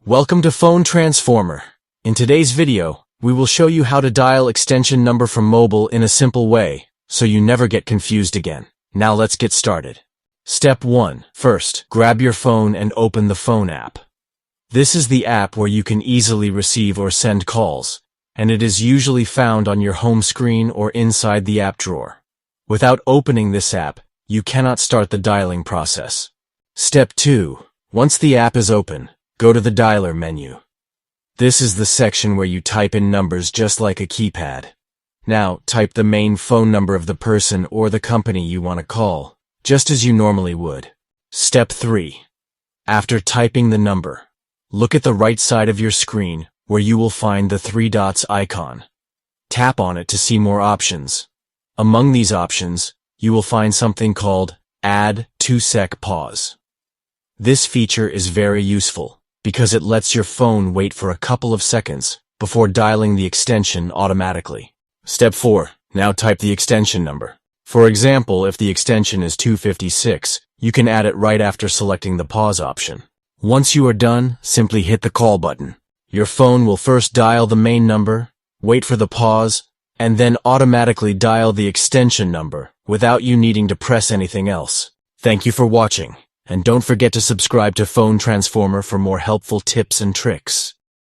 Welcome to Phone Transformer. In today's video, we will show you how to dial extension number from mobile in a simple way, so you never get confused again. Now let's get started. Step 1. First, grab your phone and open the phone app. This is the app where you can easily receive or send calls, and it is usually found on your home screen or inside the app drawer. Without opening this app, you cannot start the dialing process. Step 2. Once the app is open, go to the dialer menu. This is the section where you type in numbers just like a keypad. Now, type the main phone number of the person or the company you want to call, just as you normally would. Step 3. After typing the number, look at the right side of your screen where you will find the 3 dots icon. Tap on it to see more options. Among these options, you will find something called Add 2-Sec Pause. This feature is very useful because it lets your phone wait for a couple of seconds before dialing the extension automatically. Step 4. Now type the extension number. For example, if the extension is 256, you can add it right after selecting the pause option. Once you are done, simply hit the call button. Your phone will first dial the main number, wait for the pause, and then automatically dial the extension number without you needing to press anything else. Thank you for watching, and don't forget to subscribe to Phone Transformer for more helpful tips and tricks.